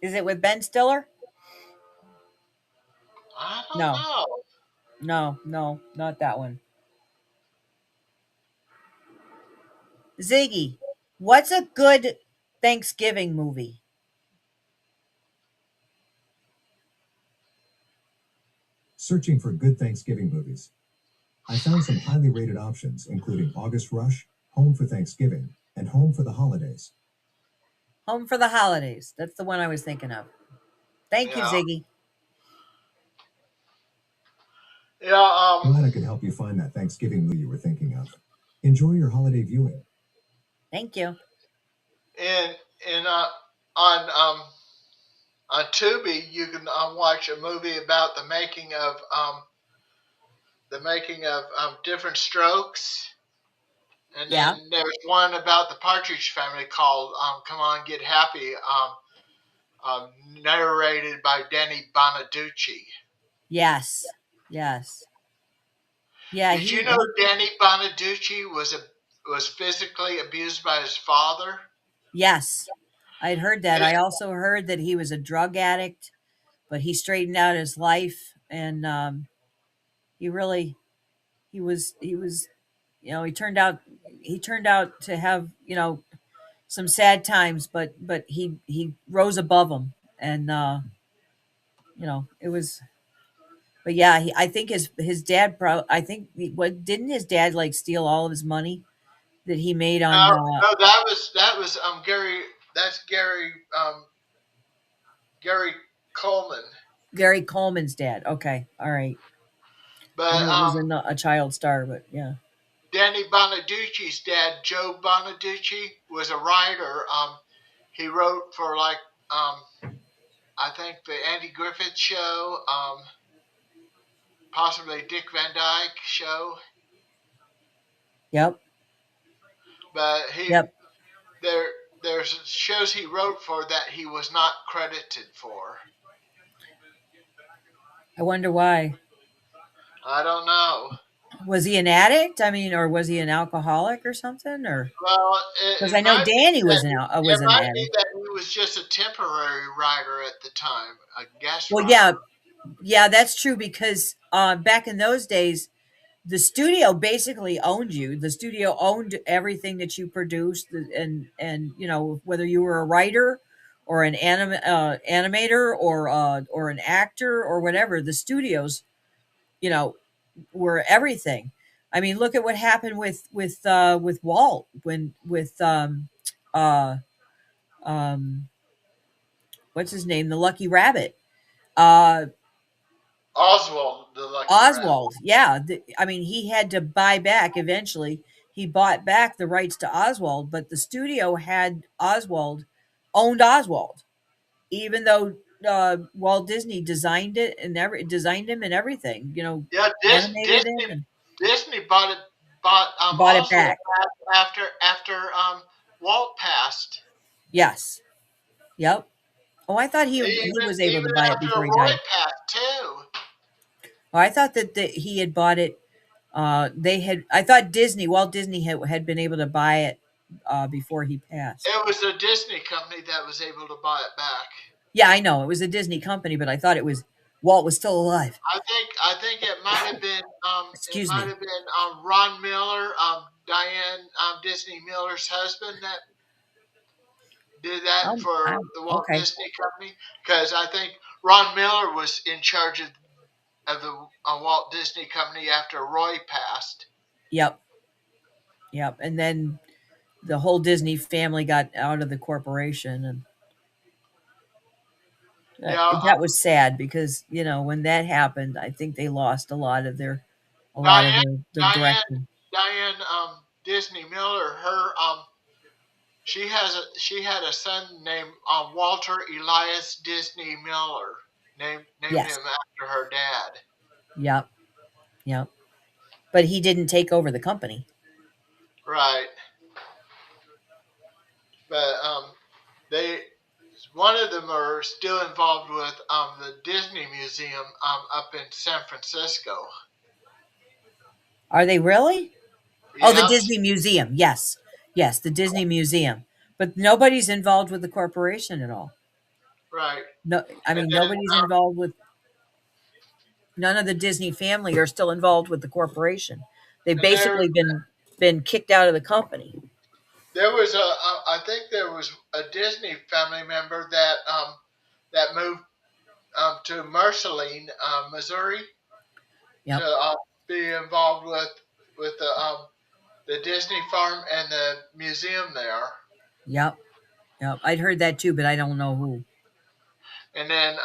is it with Ben Stiller? I don't No, know. no, not that one. Ziggy, what's a good Thanksgiving movie? Searching for good Thanksgiving movies. I found some highly rated options, including August Rush, Home for Thanksgiving, and Home for the Holidays. Home for the Holidays. That's the one I was thinking of. Thank you, Yeah. Ziggy. Yeah. Glad I could help you find that Thanksgiving movie you were thinking of. Enjoy your holiday viewing. Thank you. In in on on Tubi, you can watch a movie about the making of different strokes. And Yeah. then there's one about the Partridge Family called "Come On Get Happy," narrated by Danny Bonaducci. Yes. Yes. Yeah. Did you know He. Danny Bonaducci was physically abused by his father? Yes. I'd heard that. And I also heard that he was a drug addict, but he straightened out his life, and he really he was he turned out to have some sad times, but he rose above them, and it was. But yeah, I think his dad. I think what didn't his dad like steal all of his money that he made on no, no, that was Gary. That's Gary Coleman. Gary Coleman's dad? Okay, all right. I But knew it was a child star, but yeah. Danny Bonaducci's dad, Joe Bonaducci, was a writer. He wrote for um, I think the Andy Griffith Show, possibly Dick Van Dyke Show. Yep. But Yep. there there's shows he wrote for that he was not credited for. I wonder why. I don't know. Was he an addict? I mean, or was he an alcoholic or something? Or Well, because it I know might be Danny that was it an might be addict. that he was just a temporary writer at the time, a guest Well, writer. yeah, yeah, that's true because back in those days, the studio basically owned you. The studio owned everything that you produced, and whether you were a writer or an animator or an actor or whatever, the studios you know were everything. I mean, look at what happened with Walt when with uh um what's his name, the Lucky Rabbit. Uh Oswald the Lucky Rabbit. Oswald, yeah. I mean, he had to buy back eventually. He bought back the rights to Oswald, but the studio had owned Oswald, even though Walt Disney designed him and everything. Yeah, Animated him and Disney bought bought it Oswald back. back after Walt passed. Yes. Yep. Oh, I thought he Even was able to even buy it after before he Roy died. passed too. Oh, I thought that he had bought it. I thought Walt Disney had been able to buy it before he passed. It was the Disney company that was able to buy it back. Yeah, I know it was a Disney company, but I thought Walt was still alive. I think it Excuse might me. have been Ron Miller, Diane Disney Miller's husband that did that for the Walt Okay. Disney Company because I think Ron Miller was in charge of the Walt Disney Company after Roy passed. Yep. Yep. And then the whole Disney family got out of the corporation, and Yeah, that was sad because when that happened, I think they lost a lot of Diane, their Diane, direction. Diane Disney Miller. Her she had a son named Walter Elias Disney Miller. Named Yes. him after her dad. Yep. Yep. But he didn't take over the company. Right, but they one of them are still involved with the Disney Museum up in San Francisco. Are they really? Oh, the Yep, Disney Museum. Yes. Yes, the Disney Museum. But nobody's involved with the corporation at all. right. No, I And mean then nobody's involved with none of the Disney family are still involved with the corporation. They've and basically been kicked out of the company. there was I think there was a Disney family member that moved to Merceline, Missouri, to Yep. be involved with the Disney farm and the museum there. Yep. Yep. I'd heard that too, but I don't know who. And then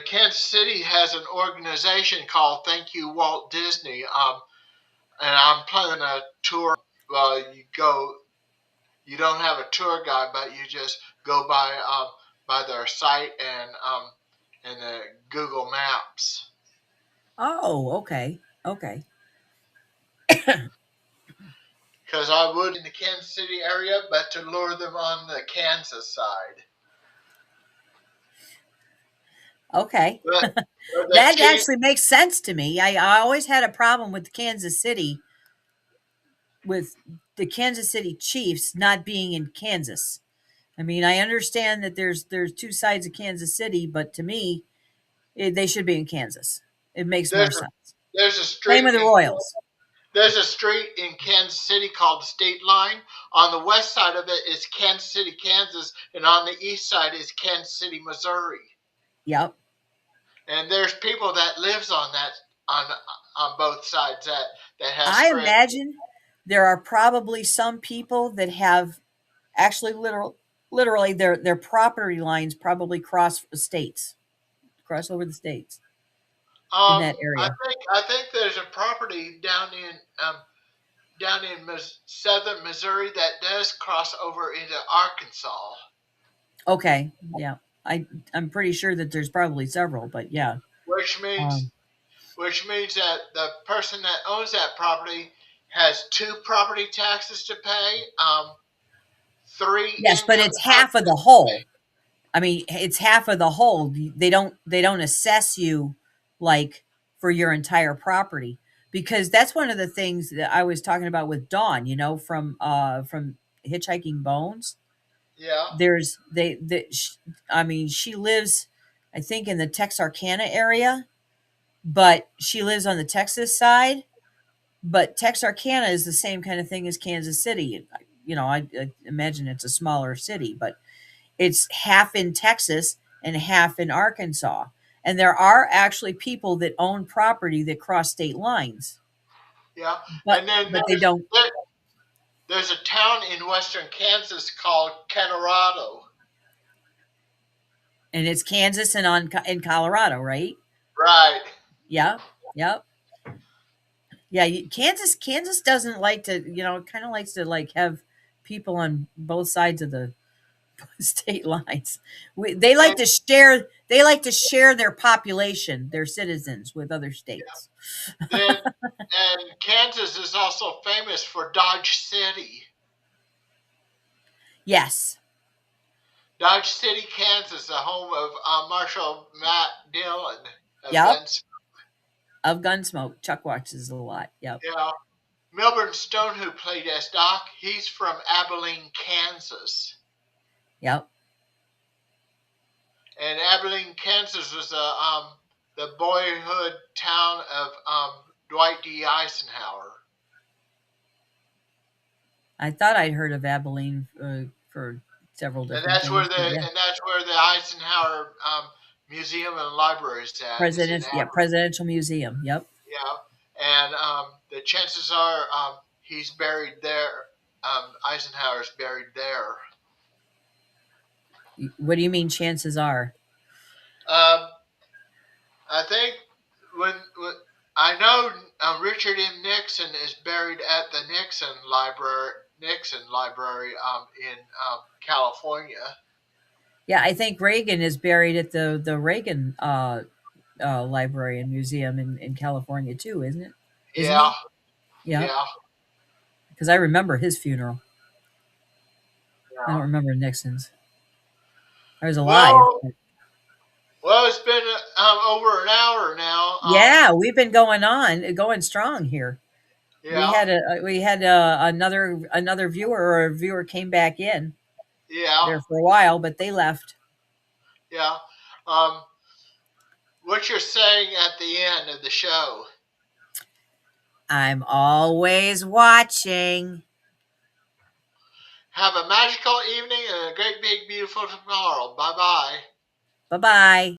Kansas City has an organization called Thank You Walt Disney. And I'm planning a tour. You go. You don't have a tour guide, but you just go by their site and the Google Maps. Oh, okay. Okay. Because I would in the Kansas City area, but to lure them on the Kansas side. Okay. But the That chief, actually makes sense to me. I always had a problem with the Kansas City Chiefs not being in Kansas. I mean, I understand that there's two sides of Kansas City, but to me, they should be in Kansas. It makes more there's a sense. there's a Same street with the in Royals. there's a street in Kansas City called the State Line. On the west side of it is Kansas City, Kansas, and on the east side is Kansas City, Missouri. Yep. And there's people that lives on that on on both sides that has I friends. imagine there are probably some people that have actually literally their property lines probably cross over the states in that area. I think there's a property down in southern Missouri that does cross over into Arkansas, Okay, yeah. I'm pretty sure that there's probably several, but yeah. which means Um, which means that the person that owns that property has two property taxes to pay, three yes, but income it's half of taxes the to pay. whole. I mean, it's half of the whole. They don't assess you like for your entire property because that's one of the things that I was talking about with Dawn, from Hitchhiking Bones. Yeah, There's I mean, she lives I think in the Texarkana area, but she lives on the Texas side, but Texarkana is the same kind of thing as Kansas City. I imagine it's a smaller city, but it's half in Texas and half in Arkansas. And there are actually people that own property that cross state lines, yeah. but And then but they don't. there's a town in western Kansas called Colorado. And it's Kansas and in Colorado, right? Right. Yeah, yep, yeah. Kansas doesn't like to, kind of likes to like have people on both sides of the state lines. They like And to share. They like to share their population, their citizens, with other states. then and Kansas is also famous for Dodge City. Yes. Dodge City, Kansas, the home of Marshall Matt Dillon of Yep. Guns. Of Gunsmoke. Chuck watches a lot. Yep. Yeah. Milburn Stone, who played as Doc, he's from Abilene, Kansas. Yep. And Abilene, Kansas was the boyhood town of Dwight D. Eisenhower. I thought I'd heard of Abilene for several And different things, but yeah. that's where the Eisenhower Museum and Library is at. Is in Yeah, Abilene. Presidential Museum. Yep. Yeah. And the chances are he's buried there. Eisenhower's buried there. What do you mean chances are? Um, I think when I know Richard M. Nixon is buried at the Nixon Library in California. Yeah, I think Reagan is buried at the Reagan library and museum in California too, isn't it? Isn't Yeah, he? Yeah, yeah, because I remember his funeral. I yeah. don't remember Nixon's. I was alive. Well, well, it's been over an hour now. Yeah, we've been going strong here. Yeah, We had another viewer, or a viewer came back in yeah, there for a while, but they left. yeah. Um, what you're saying at the end of the show? I'm always watching. Have a magical evening and a great big beautiful tomorrow. Bye bye. Bye bye.